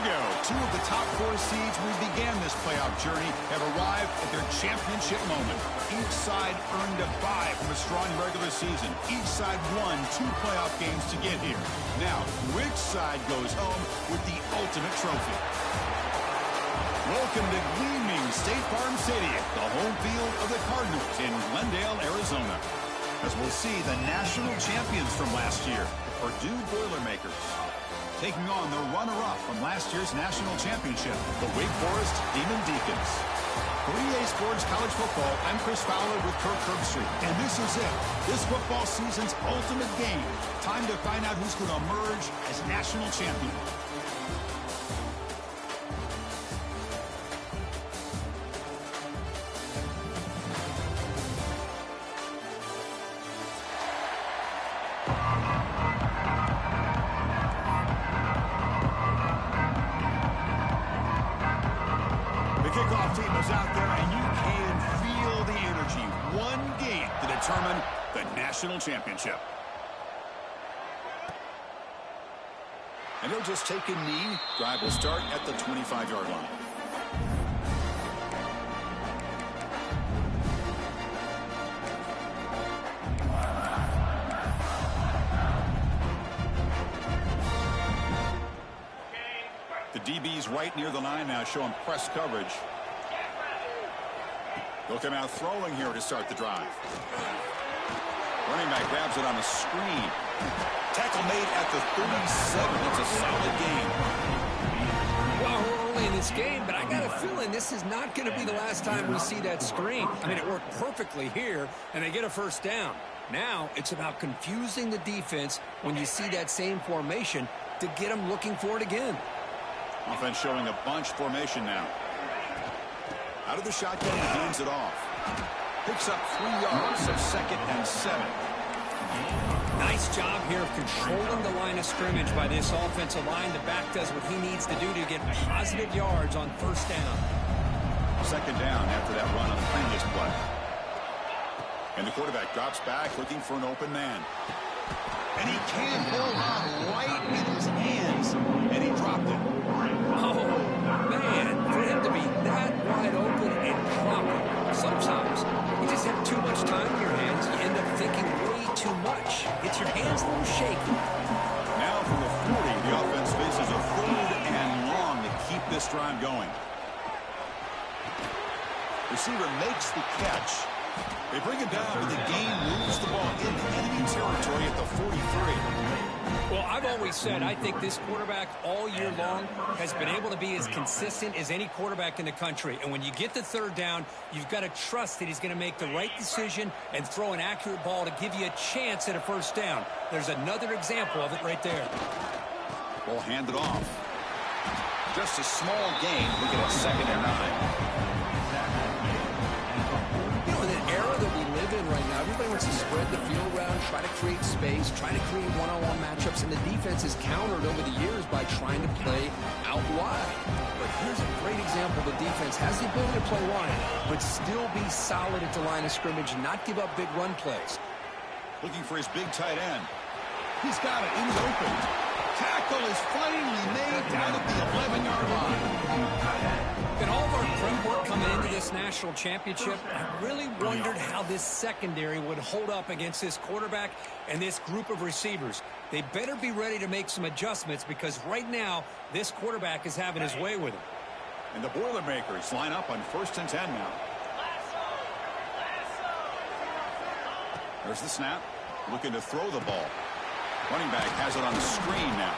we go. Two of the top 4 seeds who began this playoff journey have arrived at their championship moment. Each side earned a bye from a strong regular season. Each side won 2 playoff games to get here. Now, which side goes home with the ultimate trophy? Welcome to gleaming State Farm Stadium, the home field of the Cardinals in Glendale, Arizona. As we'll see the national champions from last year, the Purdue Boilermakers, taking on the runner-up from last year's national championship, the Wake Forest Demon Deacons. For EA Sports College Football, I'm Chris Fowler with Kirk Herbstreit, and this is it. This football season's ultimate game. Time to find out who's going to emerge as national champion. Kickoff team is out there, and you can feel the energy. One game to determine the national championship. And he'll just take a knee. Drive will start at the 25-yard line. The DB's right near the line now, showing press coverage. They'll come out throwing here to start the drive. Running back grabs it on a screen. Tackle made at the 37. It's a solid gain. Well, we're early in this game, but I got a feeling this is not going to be the last time we see that screen. I mean, it worked perfectly here, and they get a first down. Now it's about confusing the defense when you see that same formation to get them looking for it again. Offense showing a bunch formation now. Out of the shotgun, he hands it off. Picks up 3 yards, so 2nd and 7. Nice job here of controlling the line of scrimmage by this offensive line. The back does what he needs to do to get positive yards on first down. 2nd down after that run on the previous play. And the quarterback drops back looking for an open man. And he can't hold on right in his hands. And he dropped it. Oh, man, for him to be that wide open and drop it. Sometimes you just have too much time in your hands. You end up thinking way too much. Gets your hands a little shaky. Now from the 40, the offense faces a 3rd and long to keep this drive going. Receiver makes the catch. They bring it down, but the game moves the ball into enemy territory at the 43. Well, I've always said I think this quarterback all year long has been able to be as consistent as any quarterback in the country. And when you get the 3rd down, you've got to trust that he's going to make the right decision and throw an accurate ball to give you a chance at a first down. There's another example of it right there. Ball handed off. Just a small gain. We get a 2nd and 9. You know, in an era that we live in right now, everybody wants to spread the field around, try to create space, try to create one-on-one matchups, and the defense is countered over the years by trying to play out wide. But here's a great example. The defense has the ability to play wide, but still be solid at the line of scrimmage and not give up big run plays. Looking for his big tight end. He's got it in the open. Tackle is finally made down at the 11-yard line. In all of our prep work coming into this national championship, I really wondered how this secondary would hold up against this quarterback and this group of receivers. They better be ready to make some adjustments because right now, this quarterback is having his way with him. And the Boilermakers line up on 1st and 10 now. There's the snap. Looking to throw the ball. Running back has it on the screen now.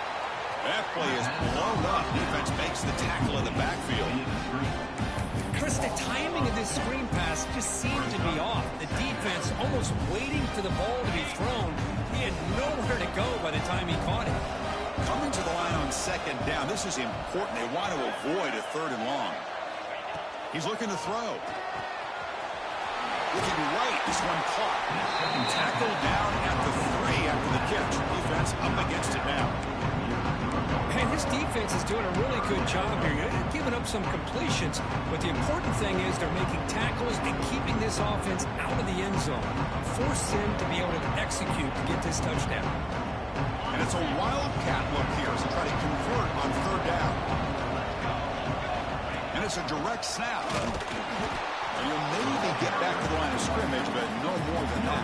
That play is blown up. Defense makes the tackle in the backfield. Chris, the timing of this screen pass just seemed to be off. The defense almost waiting for the ball to be thrown. He had nowhere to go by the time he caught it. Coming to the line on 2nd down. This is important. They want to avoid a 3rd and long. He's looking to throw. Looking right. This one caught. And tackled down at the 3 after the catch. Defense up against it now. And this defense is doing a really good job here. They're giving up some completions, but the important thing is they're making tackles and keeping this offense out of the end zone. Force them to be able to execute to get this touchdown. And it's a wildcat look here as they try to convert on 3rd down. And it's a direct snap. And you'll maybe get back to the line of scrimmage, but no more than that.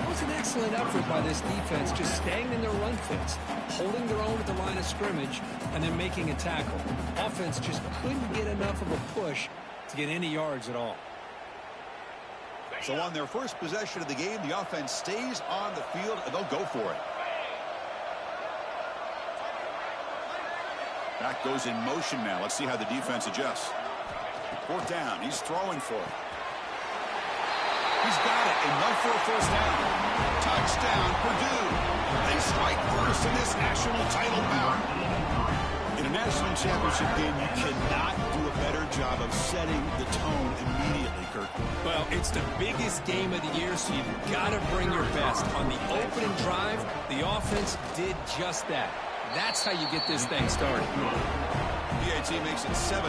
It was an excellent effort by this defense, just staying in their run fits, holding their own at the line of scrimmage, and then making a tackle. Offense just couldn't get enough of a push to get any yards at all. So on their first possession of the game, the offense stays on the field, and they'll go for it. Back goes in motion now. Let's see how the defense adjusts. Fourth down. He's throwing for it. He's got it. Enough for a first down. Touchdown, Purdue. They strike first in this national title bout. In a national championship game, you cannot do a better job of setting the tone immediately, Kirk. Well, it's the biggest game of the year, so you've got to bring your best. On the opening drive, the offense did just that. That's how you get this thing started. PAT makes it 7-0.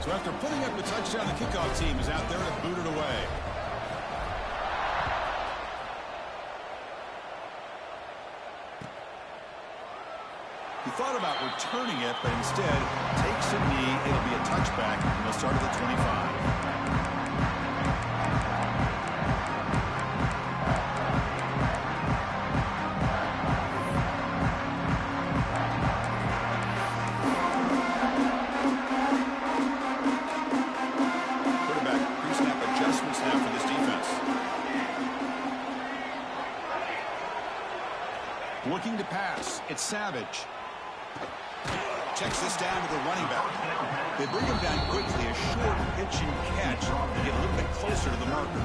So after putting up a touchdown, the kickoff team is out there to boot it away. He thought about returning it, but instead takes a knee. It'll be a touchback, and they'll start at the 25. Looking to pass. It's Savage. Checks this down to the running back. They bring him down quickly. A short pitch and catch to get a little bit closer to the marker.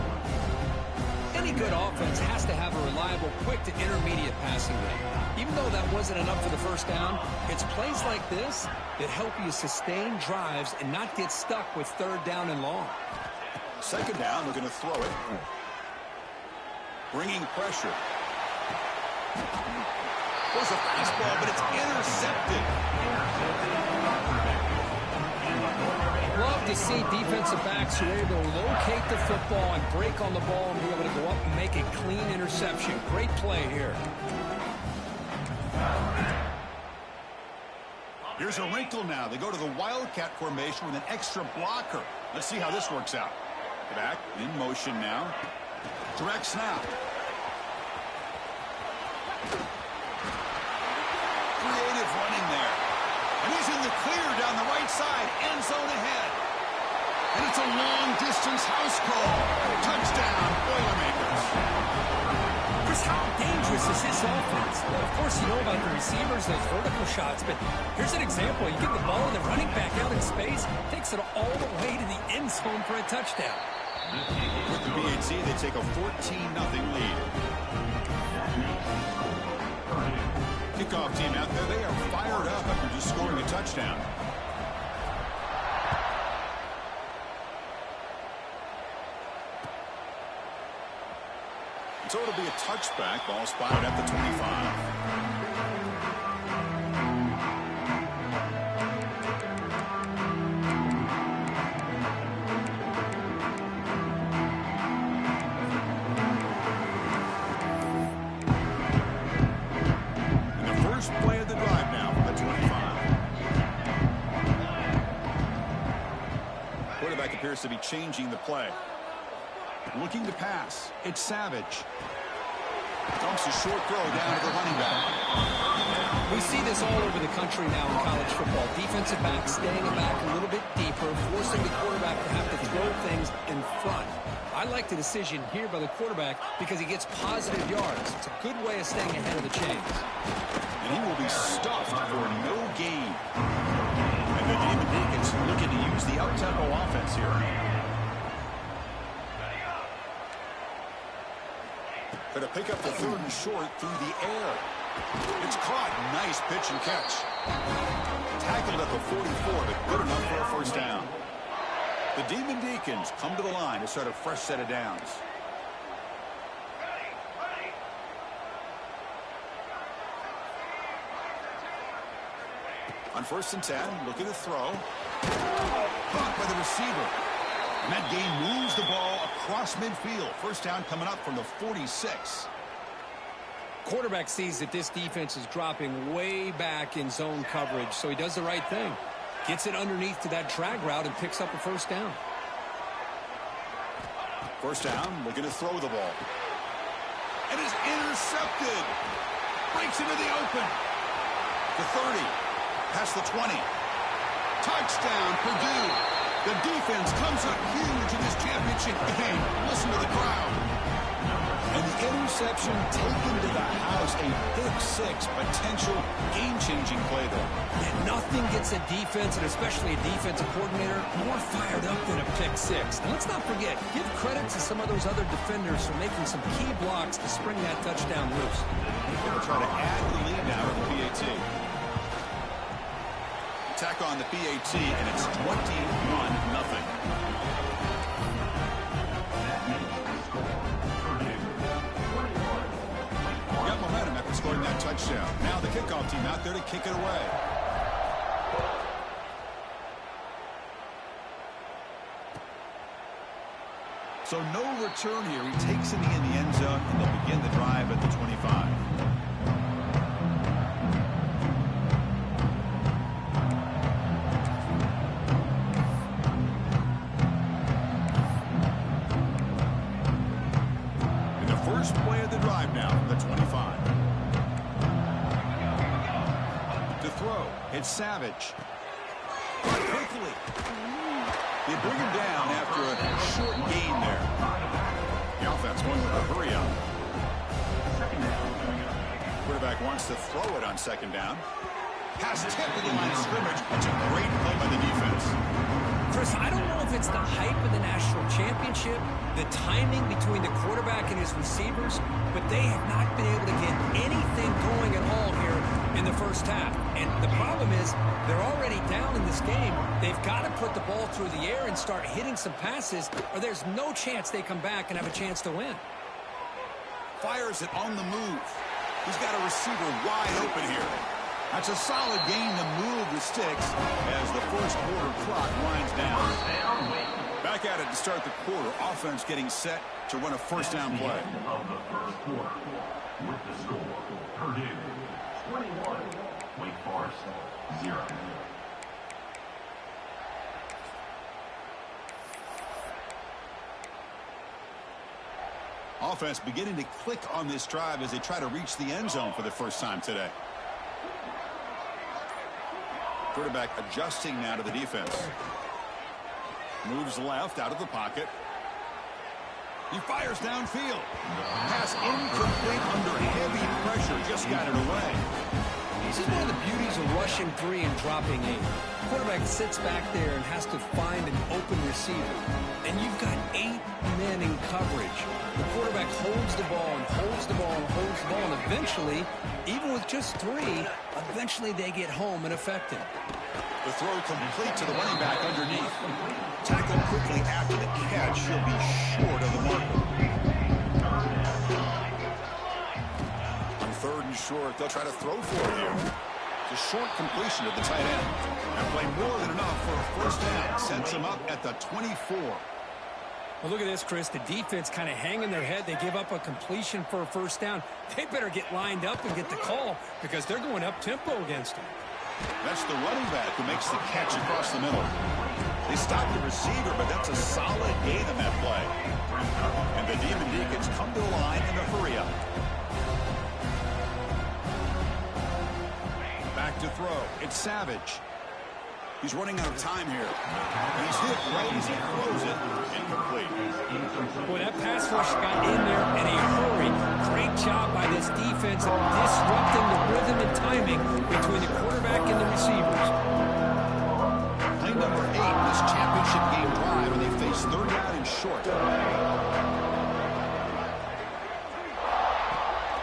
Any good offense has to have a reliable, quick to intermediate passing game. Even though that wasn't enough for the first down, it's plays like this that help you sustain drives and not get stuck with third down and long. Second down, they're going to throw it. Bringing pressure. There's a fastball, but it's intercepted. Love to see defensive backs who are able to locate the football and break on the ball and be able to go up and make a clean interception. Great play here. Here's a wrinkle now. They go to the Wildcat formation with an extra blocker. Let's see how this works out. Back in motion now. Direct snap. Creative running there. And he's in the clear down the right side. End zone ahead. And it's a long-distance house call. Touchdown, Boilermakers. Chris, how dangerous is this offense? Well, of course, you know about the receivers, those vertical shots, but here's an example. You get the ball and the running back out in space, takes it all the way to the end zone for a touchdown. With the BAT, they take a 14-0 lead. Kickoff team out there, they are fired up after just scoring a touchdown. So it'll be a touchback, ball spotted at the 25. Play of the drive now from the 25. Quarterback appears to be changing the play. Looking to pass. It's Savage. Dumps a short throw down to the running back. We see this all over the country now in college football. Defensive backs staying back a little bit deeper, forcing the quarterback to have to throw things in front. I like the decision here by the quarterback because he gets positive yards. It's a good way of staying ahead of the chains. And he will be stuffed for no gain. And the Demon Deacons looking to use the up-tempo offense here. Going to pick up the third and short through the air. It's caught. Nice pitch and catch. Tackled at the 44, but good enough for a first down. The Demon Deacons come to the line to start a fresh set of downs. On 1st and 10, looking to throw. Caught by the receiver. And that gain moves the ball across midfield. First down coming up from the 46. Quarterback sees that this defense is dropping way back in zone coverage, so he does the right thing. Gets it underneath to that drag route and picks up a first down. First down, looking to throw the ball. It is intercepted. Breaks into the open. The 30. Past the 20. Touchdown, Purdue. The defense comes up huge in this championship game. Listen to the crowd. And the interception taken to the house. A pick six, potential game-changing play there. And nothing gets a defense, and especially a defensive coordinator, more fired up than a pick six. And let's not forget, give credit to some of those other defenders for making some key blocks to spring that touchdown loose. They'll try to add the lead now with the PAT. Attack on the PAT, and it's 21-0. Got momentum after scoring that touchdown. Now the kickoff team out there to kick it away. So no return here. He takes it in the end zone, and they'll begin the drive at the 25. First play of the drive now from the 25. To throw, it's Savage. Quickly. They bring him down after a short gain there. The offense going with a hurry up. Quarterback wants to throw it on 2nd down. Pass tipped to the line of scrimmage. It's a great play by the defense. Chris, I don't know if it's the hype of the national championship, the timing between the quarterback and his receivers, but they have not been able to get anything going at all here in the first half. And the problem is they're already down in this game. They've got to put the ball through the air and start hitting some passes, or there's no chance they come back and have a chance to win. Fires it on the move. He's got a receiver wide open here. That's a solid gain to move the sticks as the first quarter clock winds down. Back at it to start the quarter. Offense getting set to run a first down play. Of the first quarter, with the score, Purdue 21, Wake Forest 0. Offense beginning to click on this drive as they try to reach the end zone for the first time today. Quarterback adjusting now to the defense. Moves left out of the pocket. He fires downfield. Pass incomplete under heavy pressure. Just got it away. This is one of the beauties of rushing 3 and dropping 8. Quarterback sits back there and has to find an open receiver. And you've got 8 men in coverage. The quarterback holds the ball and holds the ball and holds the ball. And eventually, even with just 3, eventually they get home and affect him. The throw complete to the running back underneath. Tackled quickly after the catch. He'll be short of the marker. On 3rd and short, they'll try to throw for it here. It's a short completion of the tight end. And play more than enough for a first down. Sets him up at the 24. Well, look at this, Chris. The defense kind of hanging their head. They give up a completion for a first down. They better get lined up and get the call because they're going up-tempo against him. That's the running back who makes the catch across the middle. They stop the receiver, but that's a solid gain on that play. And the Demon Deacons come to the line in a hurry up. Back to throw. It's Savage. He's running out of time here. And he's hit right as he throws it. Incomplete. Boy, that pass rush got in there in a hurry. Great job by this defense of disrupting the rhythm and timing between the quarterback and the receivers. Play number 8 in this championship game drive, and they face 3rd down and short.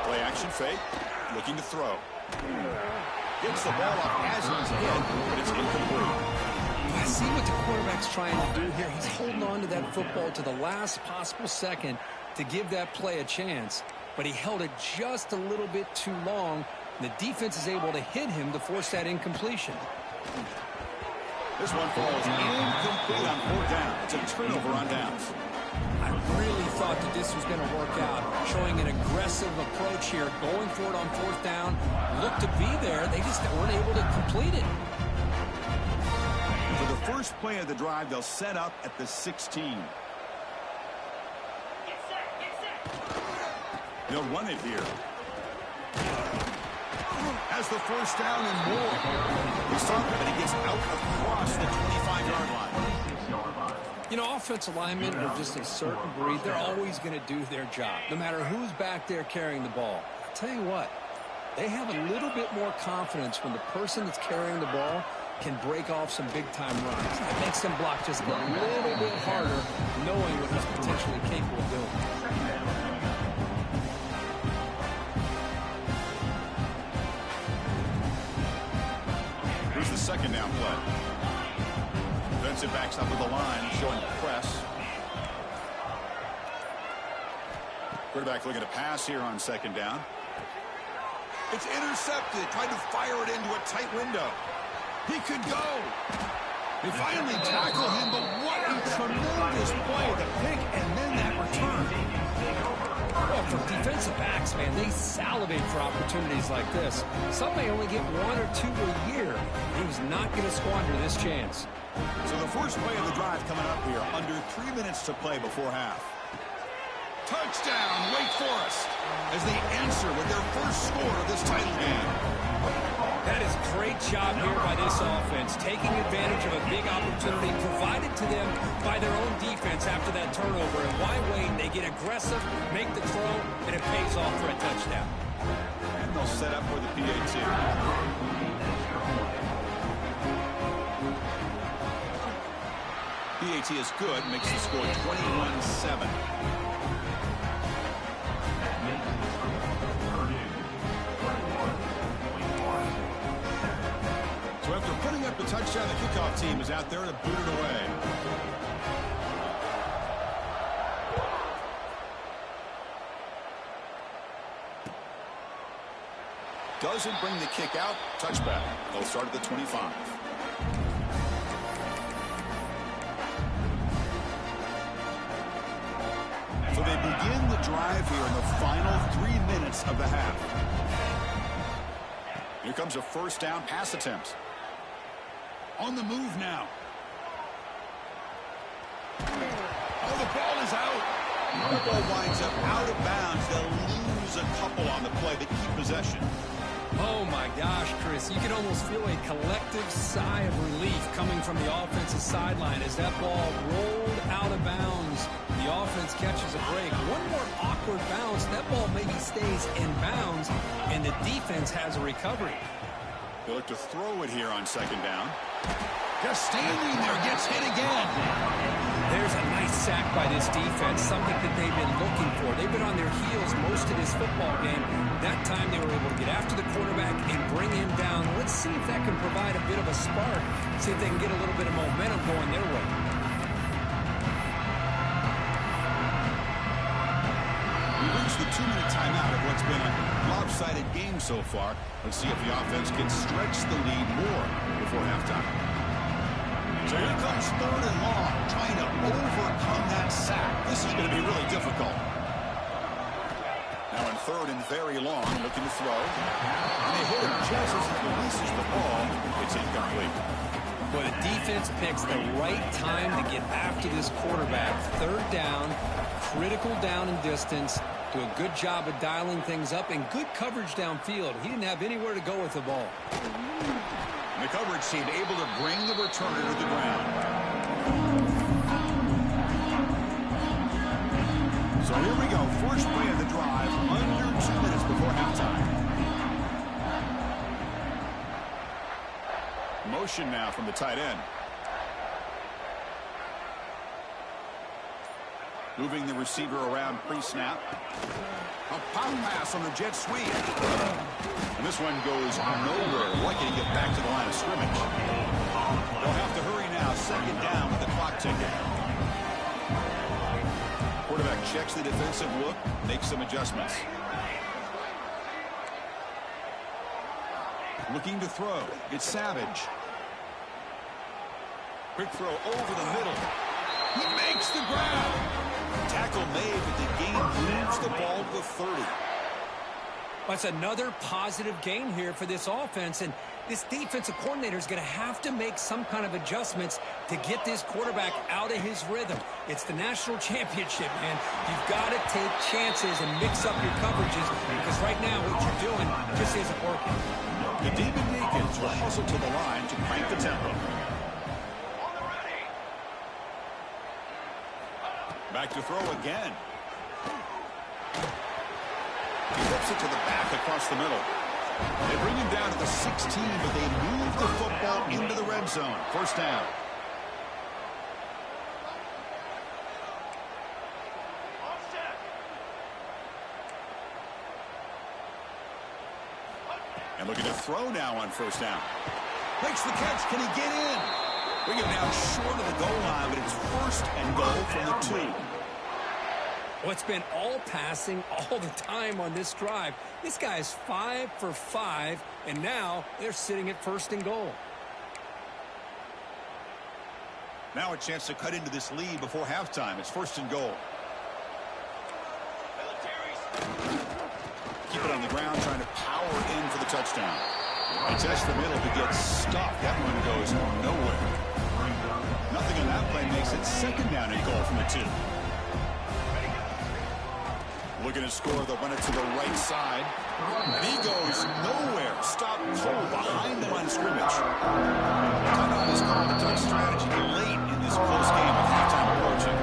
Play action fake. Looking to throw. Gets the ball up as he's hit, but it's incomplete. I see what the quarterback's trying to do here. He's holding on to that football to the last possible second to give that play a chance, but he held it just a little bit too long. The defense is able to hit him to force that incompletion. This one falls incomplete on 4th down. It's a turnover on downs. I really thought that this was going to work out, showing an aggressive approach here, going for it on 4th down. Looked to be there. They just weren't able to complete it. For the first play of the drive, they'll set up at the 16. They'll run it here. Has the first down and more. We saw him, but he gets out across the 25-yard line. You know, offensive linemen are just a certain breed. They're always going to do their job, no matter who's back there carrying the ball. I'll tell you what, they have a little bit more confidence when the person that's carrying the ball can break off some big-time runs. It makes them block just a little bit harder, knowing what he's potentially capable of doing. Here's the second down play. Defensive backs up with the line, showing press. Quarterback looking to pass here on 2nd down. It's intercepted, trying to fire it into a tight window. He could go. They finally tackle him, but what a tremendous play. The pick and then that return. Well, for defensive backs, man, they salivate for opportunities like this. Some may only get 1 or 2 a year. He was not going to squander this chance. So the first play of the drive coming up here, under 3 minutes to play before half. Touchdown, Wake Forest, as they answer with their first score of this title game. That is a great job here by this offense, taking advantage of a big opportunity provided to them by their own defense after that turnover. And why wait? They get aggressive, make the throw, and it pays off for a touchdown. And they'll set up for the PAT. PAT is good, makes the score 21-7. So after putting up the touchdown, the kickoff team is out there to boot it away. Doesn't bring the kick out. Touchback. They'll start at the 25. So they begin the drive here in the final 3 minutes of the half. Here comes a first down pass attempt. On the move now. Oh, the ball is out. The ball winds up out of bounds. They'll lose a couple on the play. They keep possession. Oh, my gosh, Chris. You can almost feel a collective sigh of relief coming from the offensive sideline as that ball rolled out of bounds. The offense catches a break. One more awkward bounce. That ball maybe stays in bounds, and the defense has a recovery. They look to throw it here on 2nd down. Just standing there, gets hit again. There's a nice sack by this defense, something that they've been looking for. They've been on their heels most of this football game. That time they were able to get after the quarterback and bring him down. Let's see if that can provide a bit of a spark, see if they can get a little bit of momentum going their way. We reached the 2-minute timeout of what's been a lopsided game so far. Let's see if the offense can stretch the lead more before halftime. So here comes 3rd and long, trying to overcome that sack. This is going to be really difficult. Now in 3rd and very long, looking to throw. And they hit him just as he releases the ball. It's incomplete. Well, the defense picks the right time to get after this quarterback. 3rd down, critical down and distance. Do a good job of dialing things up and good coverage downfield. He didn't have anywhere to go with the ball. And the coverage team able to bring the returner to the ground. So here we go. First play of the drive, under 2 minutes before halftime. Motion now from the tight end. Moving the receiver around pre-snap. A pop pass on the jet sweep. And this one goes nowhere. Lucky to get back to the line of scrimmage. They'll have to hurry now. 2nd down with the clock ticking. Quarterback checks the defensive look, makes some adjustments. Looking to throw. It's Savage. Quick throw over the middle. He makes the grab. Tackle made, but the gain moves the ball to the 30. That's another positive gain here for this offense, and this defensive coordinator is going to have to make some kind of adjustments to get this quarterback out of his rhythm. It's the national championship, man. You've got to take chances and mix up your coverages because right now what you're doing just isn't working. The Demon Deacons will hustle to the line to crank the tempo. Back to throw again. He flips it to the back across the middle. They bring him down to the 16, but they move the football into the red zone. First down. And looking to throw now on first down. Makes the catch. Can he get in? Bring him down short of the goal line, but it's first and goal from the 2. Well, it's been all passing all the time on this drive. This guy is 5 for 5, and now they're sitting at first and goal. Now a chance to cut into this lead before halftime. It's first and goal. Keep it on the ground, trying to power in for the touchdown. They test the middle, but gets stuffed. That one goes nowhere. Nothing on that play makes it second down and goal from the 2. Looking to score, they'll run it to the right side. And he goes nowhere. Stop cold behind the line of scrimmage. Timeout is called. A touch strategy late in this close game with halftime approaching.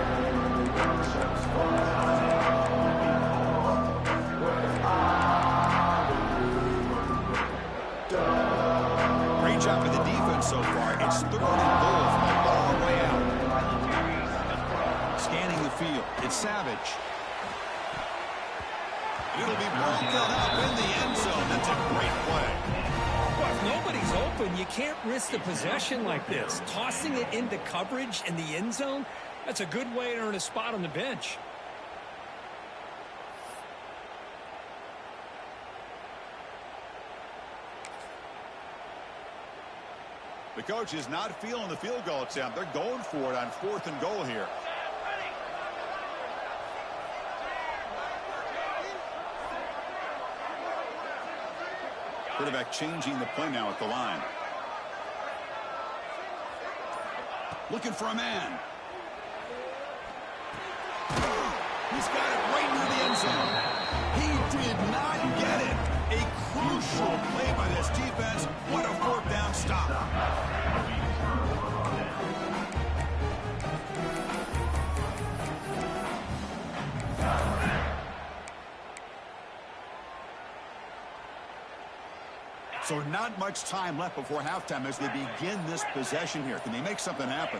Great job by the defense so far. It's third and goal from a long way out. Scanning the field. It's Savage. It'll be broken up in the end zone. That's a great play. Well, if nobody's open, you can't risk the possession like this. Tossing it into coverage in the end zone, that's a good way to earn a spot on the bench. The coach is not feeling the field goal attempt. They're going for it on fourth and goal here. Quarterback changing the play now at the line. Looking for a man. He's got it right near the end zone. He did not get it. A crucial play by this defense. What a fourth down stop. So not much time left before halftime as they begin this possession here. Can they make something happen?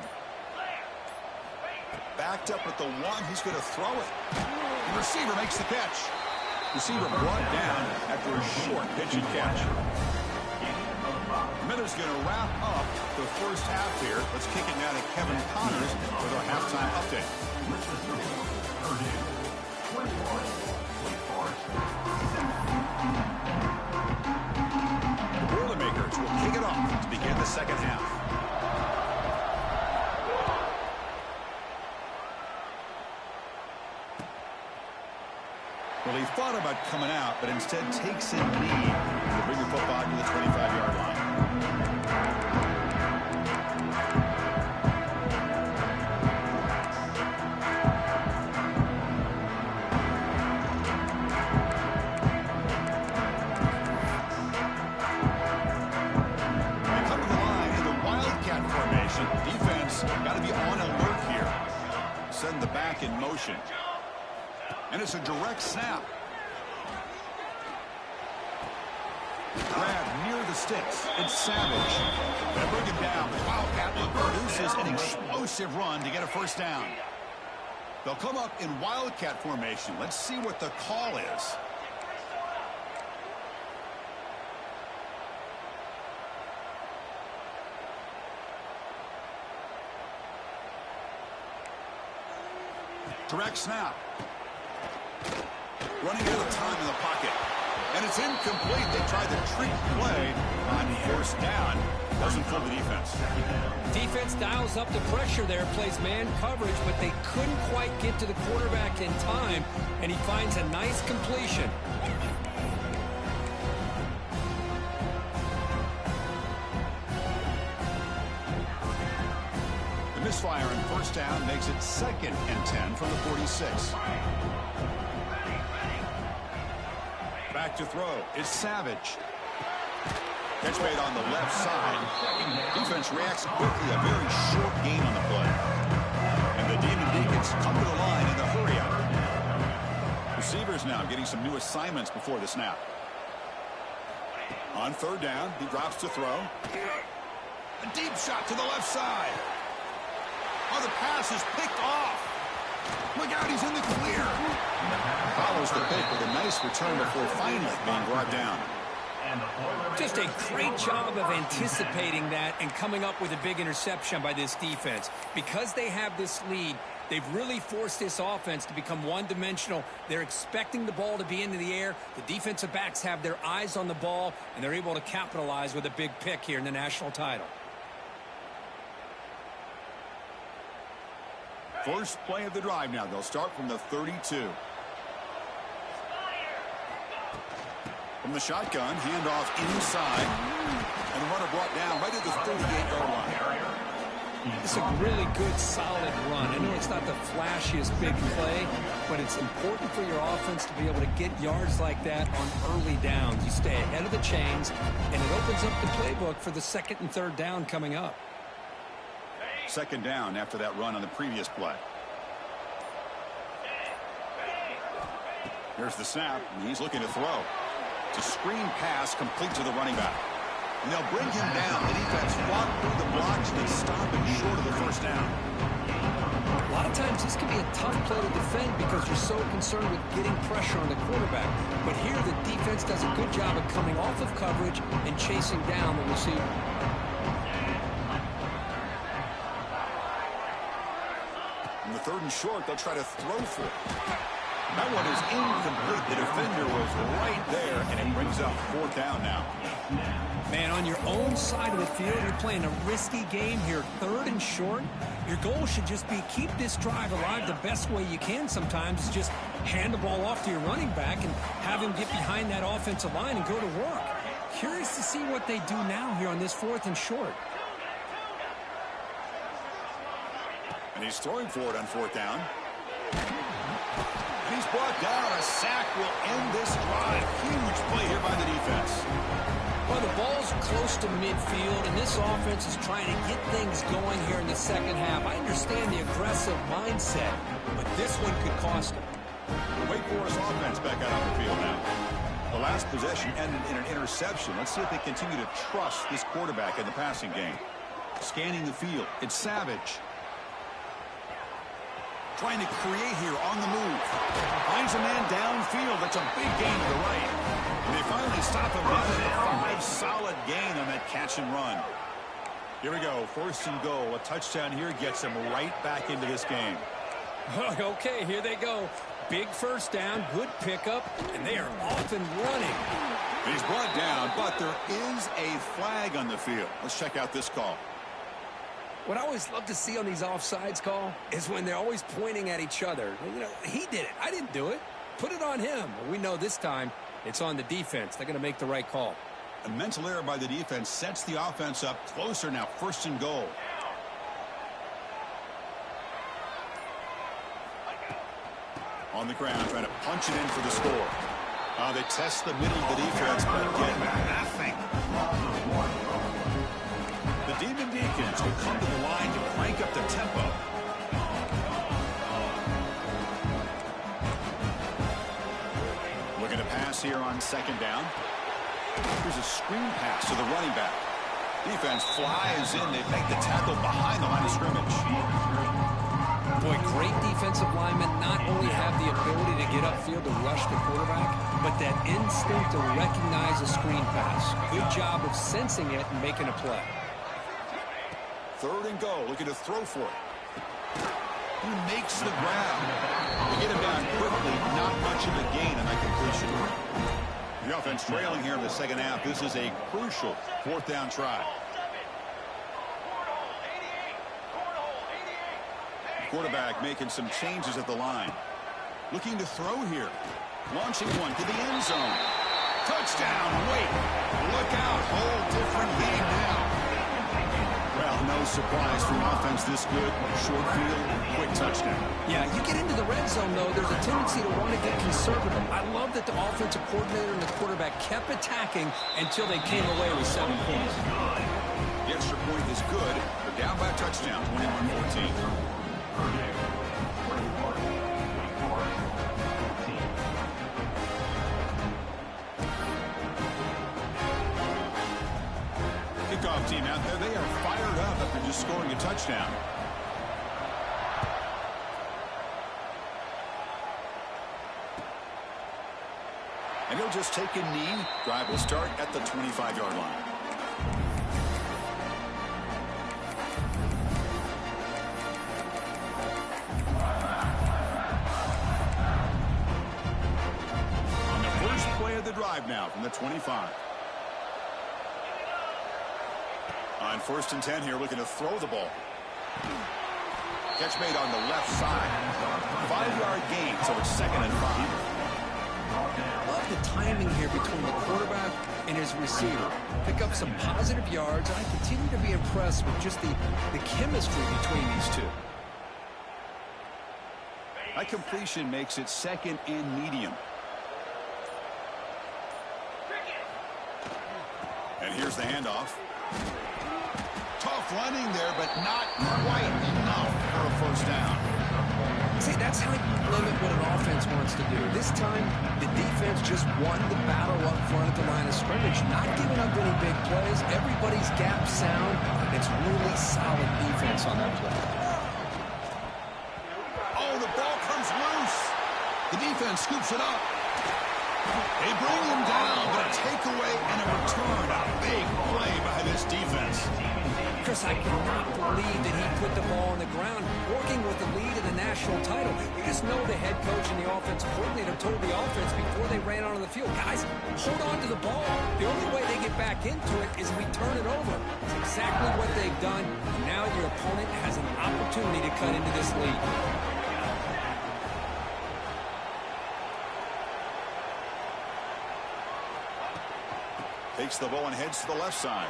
Backed up at the 1. He's going to throw it. The receiver makes the catch. Receiver brought down after a short pitch and catch. Miller's going to wrap up the first half here. Let's kick it now to Kevin Connors with our halftime update. Boilermakers will kick it off to begin the second half. Well, he thought about coming out, but instead takes in lead to bring the football to the 25-yard line. They come to the line in the Wildcat formation. Defense got to be on alert here. Send the back in motion. And it's a direct snap. Grab near the sticks. It's Savage. Gonna bring him down. Wildcat produces an explosive run to get a first down. They'll come up in Wildcat formation. Let's see what the call is. Direct snap. Running out of time in the pocket. And it's incomplete. They tried the trick play on first down. Doesn't fool the defense. Defense dials up the pressure there, plays man coverage, but they couldn't quite get to the quarterback in time, and he finds a nice completion. The misfire on first down makes it 2nd and 10 from the 46. Back to throw. It's Savage. Catch made on the left side. Defense reacts quickly. A very short gain on the play. And the Demon Deacons come to the line in the hurry up. Receivers now getting some new assignments before the snap. On third down, he drops to throw. A deep shot to the left side. Oh, the pass is picked off. Look out, he's in the clear. Follows the pick with a nice return before finally being brought down. Just a great job of anticipating that and coming up with a big interception by this defense. Because they have this lead, they've really forced this offense to become one-dimensional. They're expecting the ball to be into the air. The defensive backs have their eyes on the ball, and they're able to capitalize with a big pick here in the national title. First play of the drive now. They'll start from the 32. From the shotgun, handoff inside. And the runner brought down right at the 38-yard line. It's a really good, solid run. I know it's not the flashiest big play, but it's important for your offense to be able to get yards like that on early downs. You stay ahead of the chains, and it opens up the playbook for the 2nd and 3rd down coming up. 2nd down after that run on the previous play. Here's the snap, and he's looking to throw. It's a screen pass complete to the running back. And they'll bring him down. The defense fought through the blocks and stop him short of the first down. A lot of times this can be a tough play to defend because you're so concerned with getting pressure on the quarterback. But here the defense does a good job of coming off of coverage and chasing down the receiver. On the 3rd and short, they'll try to throw for it. That one is incomplete. The defender was right there, and it brings up 4th down now. Man, on your own side of the field, you're playing a risky game here. 3rd and short. Your goal should just be keep this drive alive the best way you can sometimes. Is just hand the ball off to your running back and have him get behind that offensive line and go to work. Curious to see what they do now here on this 4th and short. And he's throwing for it on 4th down. And he's brought down. A sack will end this drive. Huge play here by the defense. Well, the ball's close to midfield, and this offense is trying to get things going here in the 2nd half. I understand the aggressive mindset, but this one could cost them. The Wake Forest offense back out on the field now. The last possession ended in an interception. Let's see if they continue to trust this quarterback in the passing game. Scanning the field. It's Savage. Trying to create here on the move. Finds a man downfield. That's a big gain to the right. And they finally stop him down at the 5. Solid gain on that catch and run. Here we go. 1st and goal. A touchdown here gets them right back into this game. Okay, here they go. Big first down, good pickup, and they are off and running. He's brought down, but there is a flag on the field. Let's check out this call. What I always love to see on these offsides call is when they're always pointing at each other. You know, he did it. I didn't do it. Put it on him. Well, we know this time it's on the defense. They're going to make the right call. A mental error by the defense sets the offense up closer now. 1st and goal. On the ground, trying to punch it in for the score. They test the middle of the defense, but get nothing. The Demon Deacons will come to the line to crank up the tempo. Looking to pass here on 2nd down. Here's a screen pass to the running back. Defense flies in. They make the tackle behind the line of scrimmage. Boy, great defensive linemen not only have the ability to get upfield to rush the quarterback, but that instinct to recognize a screen pass. Good job of sensing it and making a play. 3rd and goal, looking to throw for it. He makes the grab. They get him down quickly, not much of a gain on that completion. The offense trailing here in the second half. This is a crucial fourth down try. Quarterback making some changes at the line. Looking to throw here. Launching one to the end zone. Touchdown. Wait. Look out. Whole different game now. Well, no surprise for an offense this good. Short field, quick touchdown. Yeah, you get into the red zone, though, there's a tendency to want to get conservative. I love that the offensive coordinator and the quarterback kept attacking until they came away with 7 points. The extra point is good. They're down by a touchdown, 21-14. Kickoff team out there, they are fired up after just scoring a touchdown. And he'll just take a knee. Drive will start at the 25-yard line. On the first play of the drive now from the 25. On 1st and 10 here, looking to throw the ball. Catch made on the left side. 5-yard gain, so it's 2nd and 5. Love the timing here between the quarterback and his receiver. Pick up some positive yards, and I continue to be impressed with just the chemistry between these two. That completion makes it 2nd and medium. And here's the handoff. Tough running there, but not quite enough for a first down. See, that's how you limit what an offense wants to do. This time, the defense just won the battle up front at the line of scrimmage, not giving up any big plays. Everybody's gap sound. It's really solid defense on that play. Oh, the ball comes loose. The defense scoops it up. They bring him down, but a takeaway and a return. A big play by this defense. Chris, I cannot believe that he put the ball on the ground, working with the lead in the national title. You just know the head coach and the offensive coordinator told the offense before they ran onto the field, guys, hold on to the ball. The only way they get back into it is we turn it over. It's exactly what they've done. Now your opponent has an opportunity to cut into this lead. Takes the ball and heads to the left side.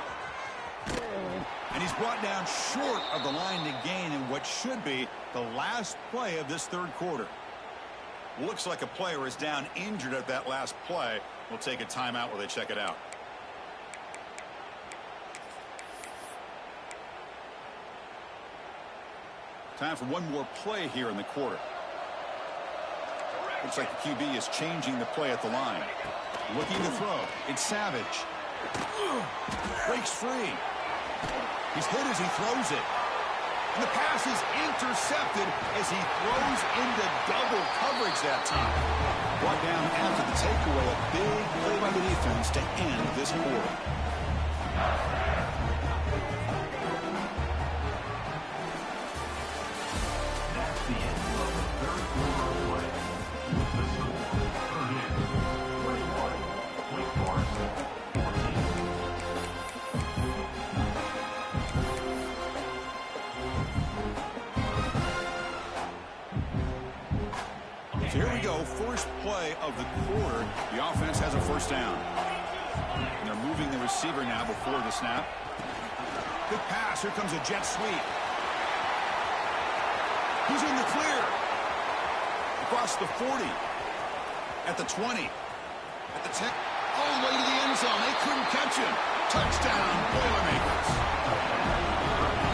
And he's brought down short of the line to gain in what should be the last play of this third quarter. Looks like a player is down injured at that last play. We'll take a timeout while they check it out. Time for one more play here in the quarter. Looks like the QB is changing the play at the line. Looking to throw. It's Savage. Breaks free. He's hit as he throws it. And the pass is intercepted as he throws into double coverage that time. Brought down after the takeaway. A big play by the defense to end this quarter. That's the end of the third quarter play. With the score, Purdue 21, Wake Forest 14. So here we go, first play of the quarter. The offense has a first down. And they're moving the receiver now before the snap. Good pass. Here comes a jet sweep. He's in the clear. Across the 40. At the 20. At the 10. All the way to the end zone. They couldn't catch him. Touchdown, Boilermakers.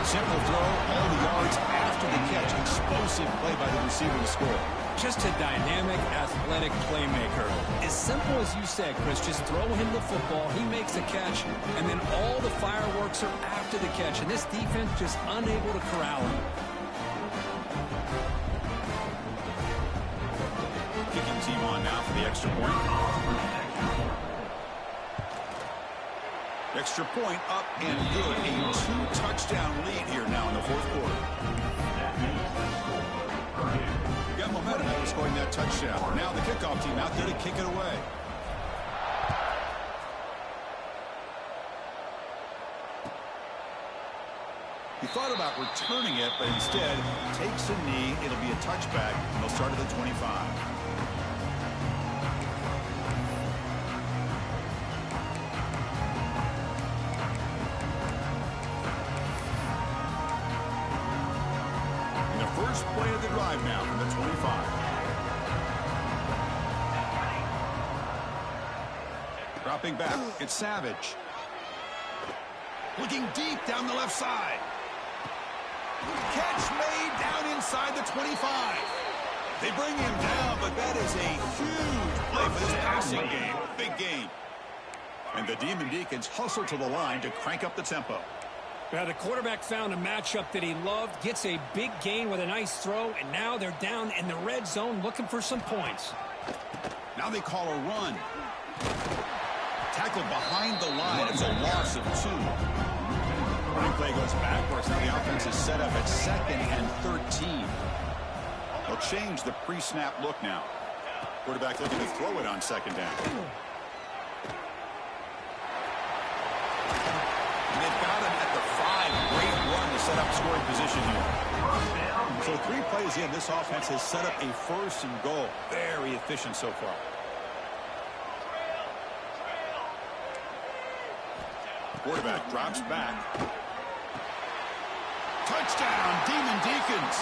Simple throw, all the yards after the catch. Explosive play by the receiver to score. Just a dynamic, athletic playmaker. As simple as you said, Chris, just throw him the football, he makes a catch, and then all the fireworks are after the catch, and this defense just unable to corral him. Kicking team on now for the extra point. Extra point up and good. A 2-touchdown lead here now in the fourth quarter. Got momentum after scoring that touchdown. Now the kickoff team out there to kick it away. thought about returning it, but instead takes a knee. It'll be a touchback, and they'll start at the 25. First play of the drive now from the 25. Dropping back, it's Savage. Looking deep down the left side. Catch made down inside the 25. They bring him down, but that is a huge play for this passing game. Big gain. And the Demon Deacons hustle to the line to crank up the tempo. Now, the quarterback found a matchup that he loved, gets a big gain with a nice throw, and now they're down in the red zone looking for some points. Now they call a run. Tackled behind the line. It's a loss of 2. Running play goes backwards. Now the offense is set up at 2nd and 13. They'll change the pre-snap look now. Quarterback looking to throw it on 2nd down. Set up scoring position here. So 3 plays in, this offense has set up a 1st and goal. Very efficient so far. Quarterback drops back. Touchdown, Demon Deacons.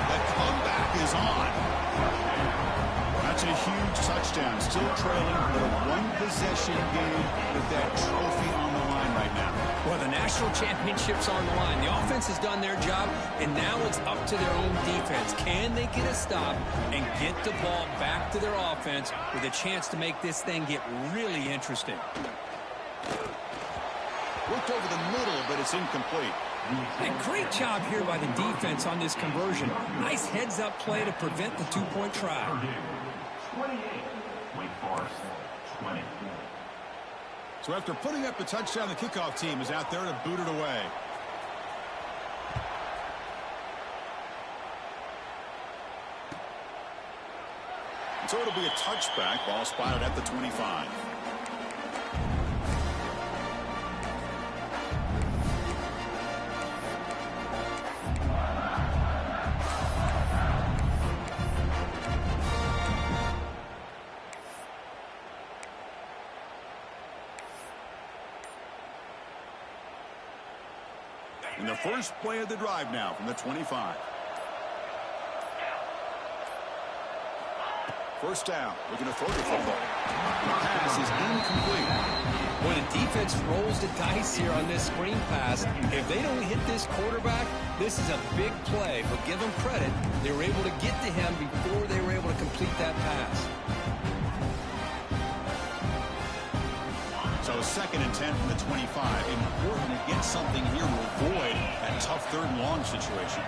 The comeback is on. That's a huge touchdown. Still trailing with a 1-possession game with that trophy on the line right now. Well, the national championship's on the line. The offense has done their job, and now it's up to their own defense. Can they get a stop and get the ball back to their offense with a chance to make this thing get really interesting? Looked over the middle, but it's incomplete. A great job here by the defense on this conversion. Nice heads-up play to prevent the 2-point try. 28. Wake Forest, 20. So after putting up the touchdown, the kickoff team is out there to boot it away. And so it'll be a touchback. Ball spotted at the 25. And the first play of the drive now from the 25. First down, looking to throw the football. The pass is incomplete. When the defense rolls the dice here on this screen pass, if they don't hit this quarterback, this is a big play. But give them credit, they were able to get to him before they were able to complete that pass. So 2nd and 10 from the 25. Important to get something here to avoid that tough 3rd and long situation.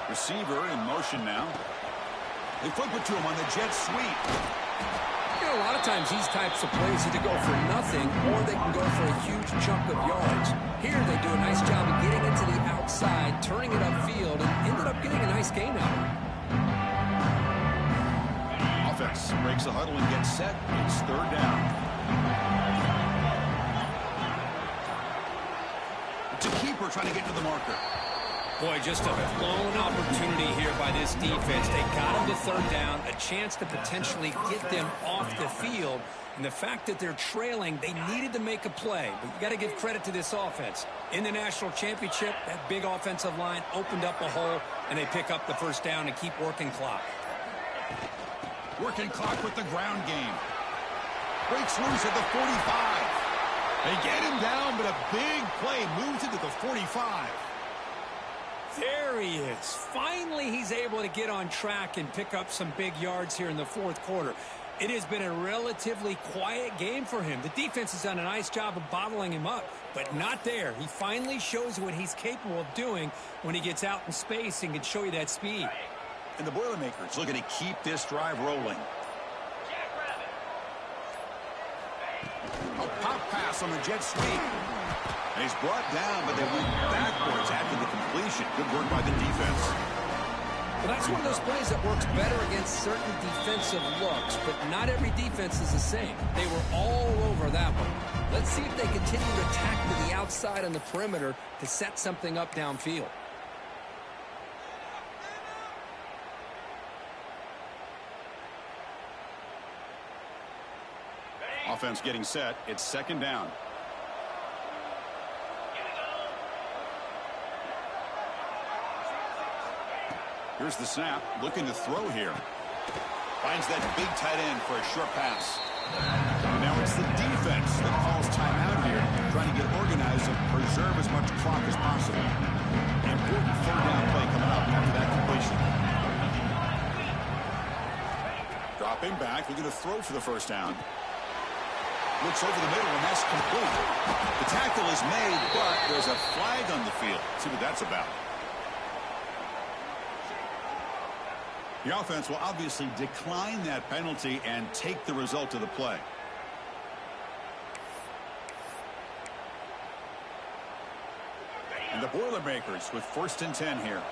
Receiver in motion now. They flip it to him on the jet sweep. You know, a lot of times these types of plays either go for nothing or they can go for a huge chunk of yards. Here they do a nice job of getting it to the outside, turning it upfield, and ended up getting a nice gain out of it. Offense breaks the huddle and gets set. It's 3rd down. It's a keeper trying to get to the marker. Boy, just a blown opportunity here by this defense. They got him to 3rd down, a chance to potentially get them off the field. And the fact that they're trailing, they needed to make a play. But you got to give credit to this offense. In the national championship, that big offensive line opened up a hole, and they pick up the 1st down and keep working clock. Working clock with the ground game. Breaks loose at the 45. They get him down, but a big play moves into the 45. There he is. Finally, he's able to get on track and pick up some big yards here in the 4th quarter. It has been a relatively quiet game for him. The defense has done a nice job of bottling him up, but not there. He finally shows what he's capable of doing when he gets out in space and can show you that speed. And the Boilermakers looking to keep this drive rolling. A pop pass on the jet sweep. And he's brought down, but they went backwards after the completion. Good work by the defense. Well, that's one of those plays that works better against certain defensive looks, but not every defense is the same. They were all over that one. Let's see if they continue to attack to the outside on the perimeter to set something up downfield. Offense getting set. It's second down. Here's the snap. Looking to throw here. Finds that big tight end for a short pass. And now it's the defense that calls timeout here, trying to get organized and preserve as much clock as possible. Important third down play coming up after that completion. Dropping back, looking to throw for the first down. Looks over the middle, and that's complete. The tackle is made, but there's a flag on the field. Let's see what that's about. The offense will obviously decline that penalty and take the result of the play. And the Boilermakers with 1st and 10 here.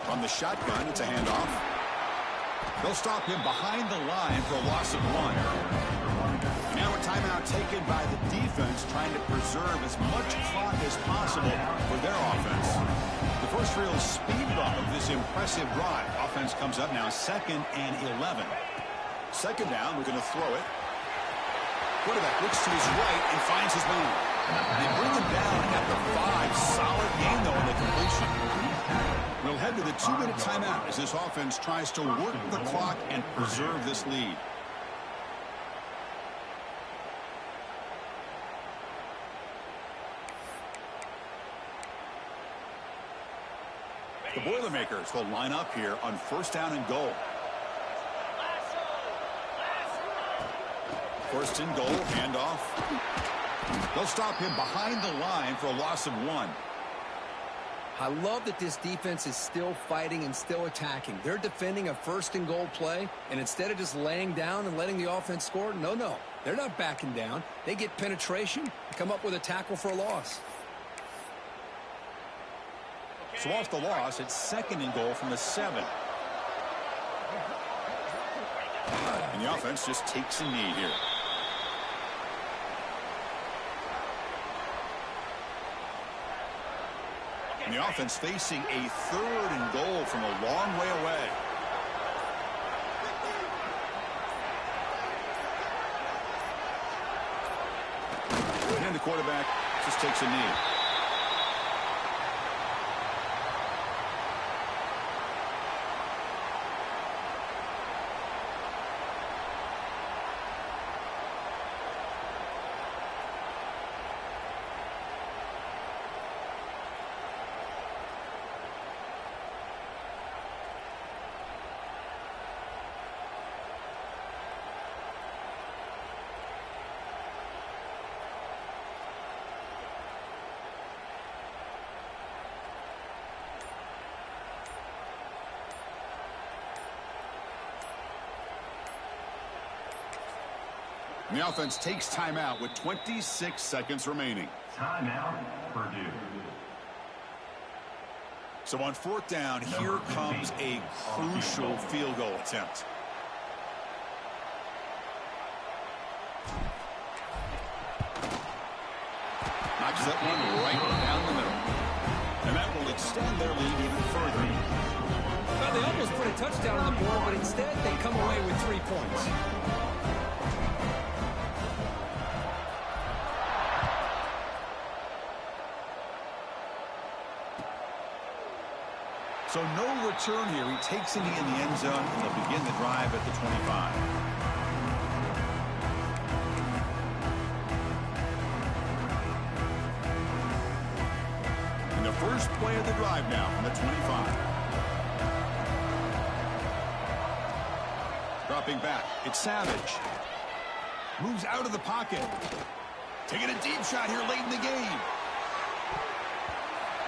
From the shotgun, it's a handoff. They'll stop him behind the line for a loss of 1. Now a timeout taken by the defense, trying to preserve as much clock as possible for their offense. The first real speed bump of this impressive drive. Offense comes up now 2nd and 11. Second down, we're going to throw it. Quarterback looks to his right and finds his man. They bring him down at the 5. Solid game, though, in the completion. We'll head to the 2-minute timeout as this offense tries to work the clock and preserve this lead. The Boilermakers will line up here on 1st down and goal. 1st and goal, handoff. They'll stop him behind the line for a loss of 1. I love that this defense is still fighting and still attacking. They're defending a 1st and goal play, and instead of just laying down and letting the offense score, no. They're not backing down. They get penetration, come up with a tackle for a loss. So off the loss, it's 2nd and goal from the 7. And the offense just takes a knee here. And the offense facing a 3rd and goal from a long way away. And the quarterback just takes a knee. And the offense takes timeout with 26 seconds remaining. Timeout, Purdue. So on 4th down, here comes a crucial field goal attempt. Knocks that one right down the middle. And that will extend their lead even further. Well, they almost put a touchdown on the board, but instead they come away with 3 points. So no return here. He takes a knee in the end zone, and they'll begin the drive at the 25. And the first play of the drive now from the 25. Dropping back, it's Savage. Moves out of the pocket. Taking a deep shot here late in the game.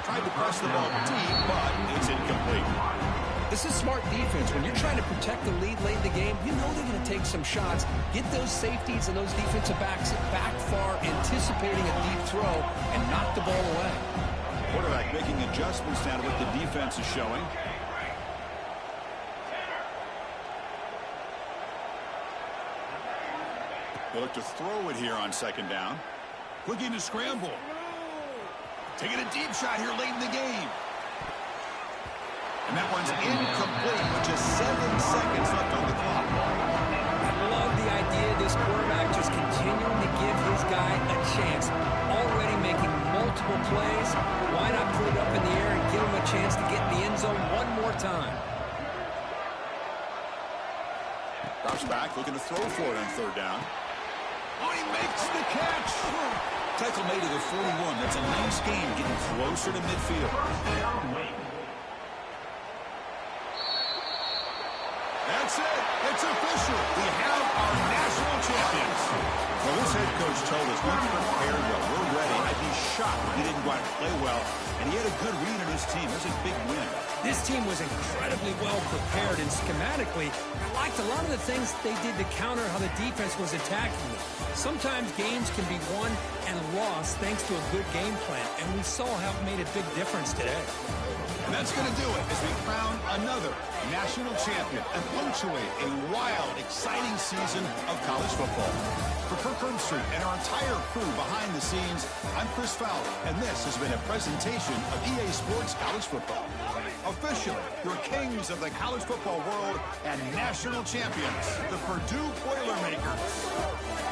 Tried to press the ball deep, but it's incomplete. This is smart defense. When you're trying to protect the lead late in the game, you know they're going to take some shots. Get those safeties and those defensive backs back far, anticipating a deep throw, and knock the ball away. Quarterback making adjustments now to what the defense is showing. They look to throw it here on 2nd down. Looking to scramble. Taking a deep shot here late in the game. And that one's incomplete with just 7 seconds left on the clock. I love the idea of this quarterback just continuing to give his guy a chance. Already making multiple plays. Why not put it up in the air and give him a chance to get in the end zone one more time? Drops back, looking to throw for it on 3rd down. Oh, he makes the catch. Tackle made to the 41. That's a nice gain, getting closer to midfield. That's it. It's official. We have our national champions. Well, this head coach told us we prepared well. We're ready. I'd be shocked if he didn't go out and play well. And he had a good read on his team. That's a big win. This team was incredibly well prepared, and schematically, I liked a lot of the things they did to counter how the defense was attacking them. Sometimes games can be won and lost thanks to a good game plan, and we saw how it made a big difference today. And that's going to do it as we crown another national champion and punctuate a wild, exciting season of college football. For Kirk Herbstreit and our entire crew behind the scenes, I'm Chris Fowler, and this has been a presentation of EA Sports College Football. Officially, your kings of the college football world and national champions, the Purdue Boilermakers.